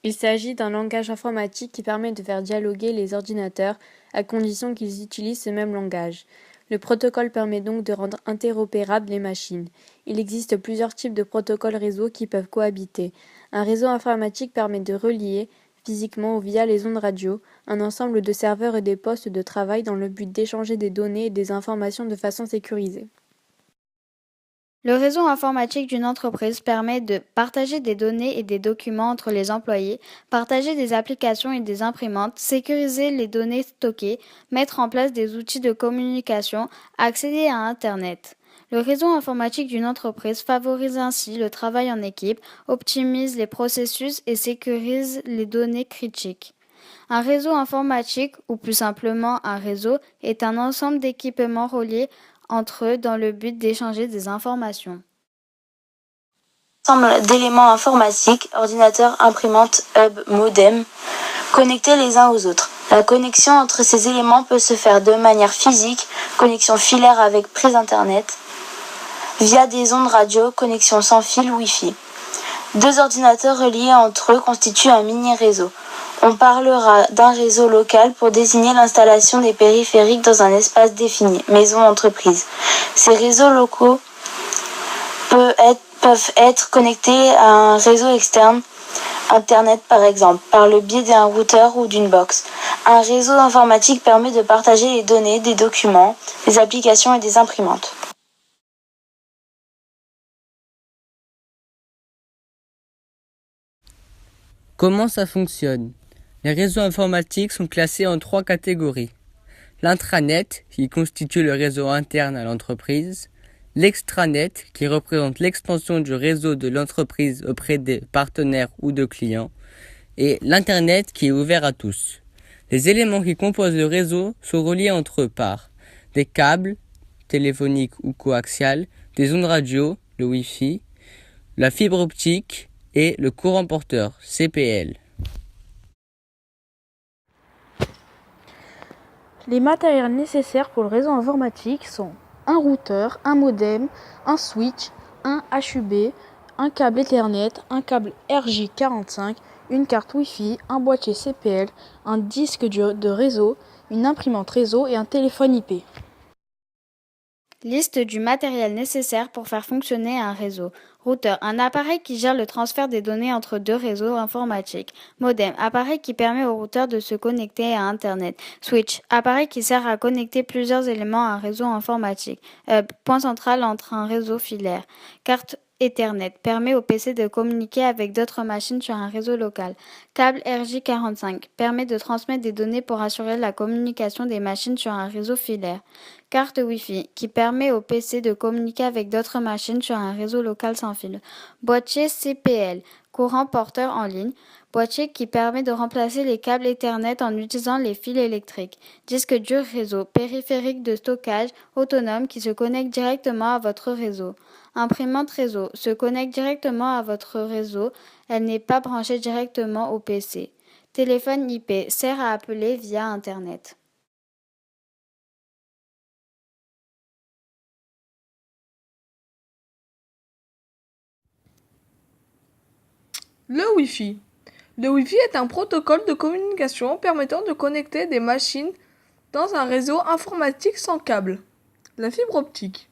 Il s'agit d'un langage informatique qui permet de faire dialoguer les ordinateurs à condition qu'ils utilisent ce même langage. Le protocole permet donc de rendre interopérables les machines. Il existe plusieurs types de protocoles réseau qui peuvent cohabiter. Un réseau informatique permet de relier, physiquement ou via les ondes radio, un ensemble de serveurs et des postes de travail dans le but d'échanger des données et des informations de façon sécurisée. Le réseau informatique d'une entreprise permet de partager des données et des documents entre les employés, partager des applications et des imprimantes, sécuriser les données stockées, mettre en place des outils de communication, accéder à Internet. Le réseau informatique d'une entreprise favorise ainsi le travail en équipe, optimise les processus et sécurise les données critiques. Un réseau informatique, ou plus simplement un réseau, est un ensemble d'équipements reliés entre eux dans le but d'échanger des informations. Ensemble d'éléments informatiques, ordinateurs, imprimantes, hub, modem, connectés les uns aux autres. La connexion entre ces éléments peut se faire de manière physique, connexion filaire avec prise internet, via des ondes radio, connexion sans fil Wi-Fi. Deux ordinateurs reliés entre eux constituent un mini-réseau. On parlera d'un réseau local pour désigner l'installation des périphériques dans un espace défini, maison, entreprise. Ces réseaux locaux peuvent être connectés à un réseau externe, Internet par exemple, par le biais d'un routeur ou d'une box. Un réseau informatique permet de partager les données, des documents, des applications et des imprimantes. Comment ça fonctionne ? Les réseaux informatiques sont classés en 3 catégories. L'intranet, qui constitue le réseau interne à l'entreprise, l'extranet, qui représente l'extension du réseau de l'entreprise auprès des partenaires ou de clients, et l'Internet, qui est ouvert à tous. Les éléments qui composent le réseau sont reliés entre eux par des câbles, téléphoniques ou coaxiales, des ondes radio, le Wi-Fi, la fibre optique et le courant porteur, CPL. Les matériels nécessaires pour le réseau informatique sont un routeur, un modem, un switch, un HUB, un câble Ethernet, un câble RJ45, une carte Wi-Fi, un boîtier CPL, un disque de réseau, une imprimante réseau et un téléphone IP. Liste du matériel nécessaire pour faire fonctionner un réseau. Routeur, un appareil qui gère le transfert des données entre deux réseaux informatiques. Modem, appareil qui permet au routeur de se connecter à Internet. Switch, appareil qui sert à connecter plusieurs éléments à un réseau informatique. Hub, point central entre un réseau filaire. Carte Ethernet permet au PC de communiquer avec d'autres machines sur un réseau local. Câble RJ45 permet de transmettre des données pour assurer la communication des machines sur un réseau filaire. Carte Wi-Fi qui permet au PC de communiquer avec d'autres machines sur un réseau local sans fil. Boîtier CPL, courant porteur en ligne. Boîtier qui permet de remplacer les câbles Ethernet en utilisant les fils électriques. Disque dur réseau, périphérique de stockage autonome qui se connecte directement à votre réseau. Imprimante réseau se connecte directement à votre réseau, elle n'est pas branchée directement au PC. Téléphone IP sert à appeler via Internet. Le Wi-Fi. Le Wi-Fi est un protocole de communication permettant de connecter des machines dans un réseau informatique sans câble. La fibre optique.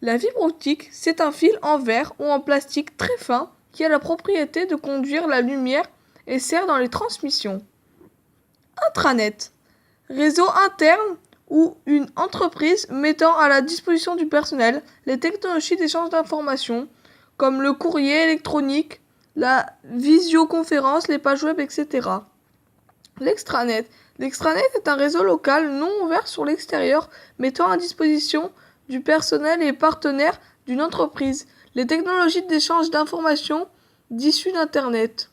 La fibre optique, c'est un fil en verre ou en plastique très fin qui a la propriété de conduire la lumière et sert dans les transmissions. Intranet. Réseau interne ou une entreprise mettant à la disposition du personnel les technologies d'échange d'informations comme le courrier électronique, la visioconférence, les pages web, etc. L'extranet. L'extranet est un réseau local non ouvert sur l'extérieur mettant à disposition du personnel et partenaires d'une entreprise les technologies d'échange d'informations d'issues d'Internet.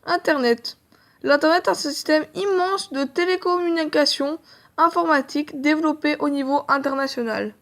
Internet. L'Internet est un système immense de télécommunications informatiques développé au niveau international.